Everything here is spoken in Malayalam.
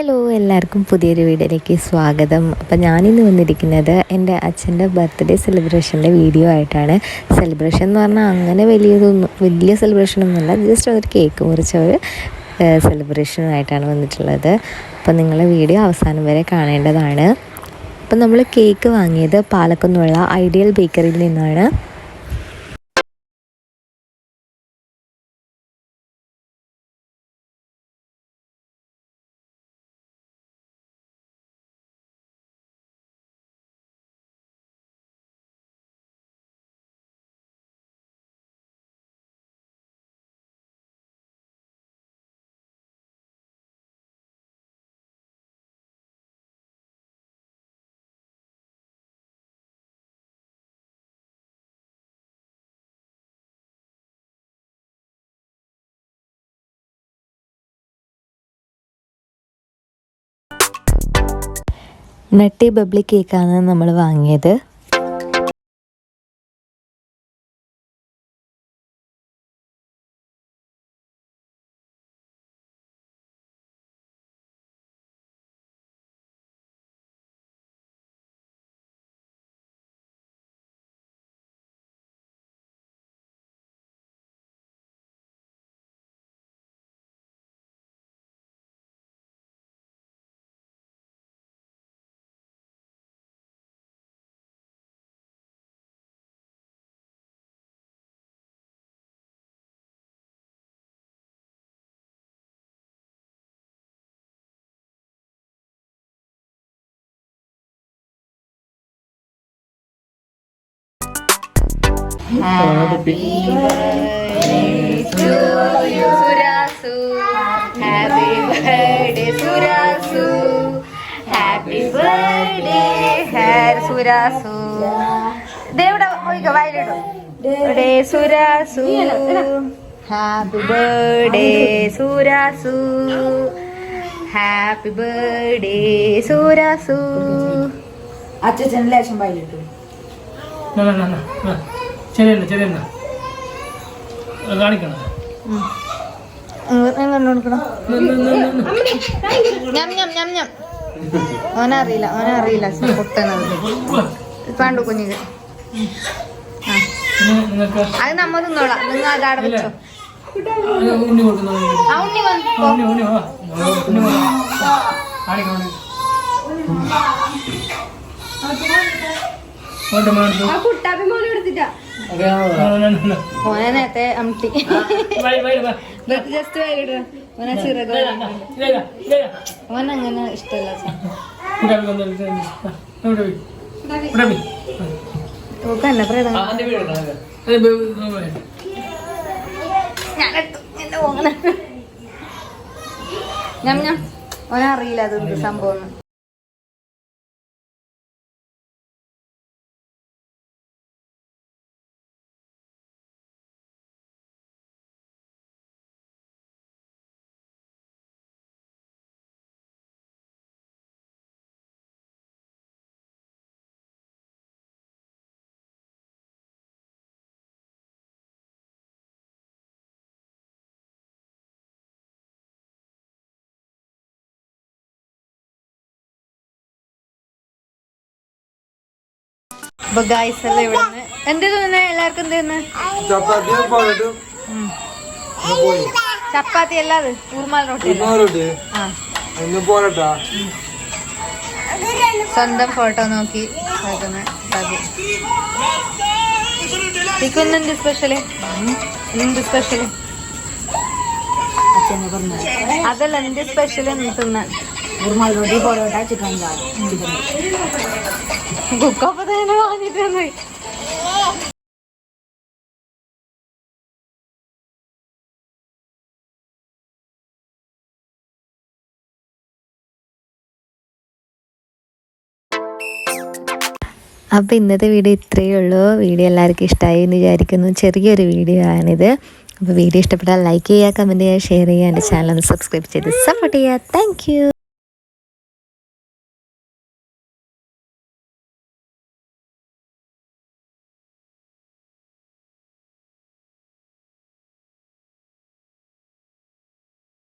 ഹലോ, എല്ലാവർക്കും പുതിയൊരു വീഡിയോയിലേക്ക് സ്വാഗതം. അപ്പോൾ ഞാനിന്ന് വന്നിരിക്കുന്നത് എൻ്റെ അച്ഛൻ്റെ ബർത്ത്ഡേ സെലിബ്രേഷൻ്റെ വീഡിയോ ആയിട്ടാണ്. സെലിബ്രേഷൻ എന്ന് പറഞ്ഞാൽ അങ്ങനെ വലിയ സെലിബ്രേഷനൊന്നുമല്ല, ജസ്റ്റ് ഒരു കേക്ക് മുറിച്ച ഒരു സെലിബ്രേഷനായിട്ടാണ് വന്നിട്ടുള്ളത്. അപ്പോൾ നിങ്ങൾ വീഡിയോ അവസാനം വരെ കാണേണ്ടതാണ്. അപ്പോൾ നമ്മൾ കേക്ക് വാങ്ങിയത് പാലക്കുന്നുള്ള ഐഡിയൽ ബേക്കറിയിൽ നിന്നാണ്. നട്ടി ബബ്ലി കേക്കാണ് നമ്മൾ വാങ്ങിയത്. Happy birthday to you, Surasu. Happy birthday, Surasu. Happy birthday, Hair Surasu. Devda, oiga, violet. Birthday, Surasu. Happy birthday, Surasu. Happy birthday, Surasu. Acha generation violet. No. ചെറിയ കാണിക്കണം. ഓനറിയില്ല പൊട്ടണത് പാണ്ടു കുഞ്ഞിക്ക്. അത് നമ്മ തിന്നോളാം, നിങ്ങൾ അതാടെ വെച്ചോ. ഉണ്ണി കൊടുക്കുന്ന ഉണ്ണി വന്നു ഓനെ നേരത്തെ അമട്ടി ജസ്റ്റ് വൈകിട്ട് ഓനെ ചിറക് ഓനങ്ങനെ ഇഷ്ടമല്ല. എന്നെ പ്രേതം ഞാൻ ഓനറിയില്ല അതെന്ത് സംഭവം. അപ്പൊ ഗൈസ് എല്ലാം ഇവിടെ എന്ത് തോന്നുന്നു? എല്ലാവർക്കും എന്ത് ചപ്പാത്തി അല്ലാതെ ഊർമാൽ റൊട്ടി. സ്വന്തം ഫോട്ടോ നോക്കി എന്ത് സ്പെഷ്യല്? അതല്ല എന്ത് സ്പെഷ്യൽ തിന്നാൻ? ഊർമാൽ റൊട്ടി, പൊറോട്ട, ചിക്കൻ കറി. കുക്കപ്പ് തന്നെ വാങ്ങിട്ട് അപ്പോൾ ഇന്നത്തെ വീഡിയോ ഇത്രയേ ഉള്ളൂ. വീഡിയോ എല്ലാവർക്കും ഇഷ്ടമായി എന്ന് വിചാരിക്കുന്നു. ചെറിയൊരു വീഡിയോ ആണിത്. അപ്പോൾ വീഡിയോ ഇഷ്ടപ്പെട്ടാൽ ലൈക്ക് ചെയ്യുക, കമൻറ്റ് ചെയ്യുക, ഷെയർ ചെയ്യുക, എൻ്റെ ചാനൽ ഒന്ന് സബ്സ്ക്രൈബ് ചെയ്ത് സപ്പോർട്ട് ചെയ്യുക. Thank you.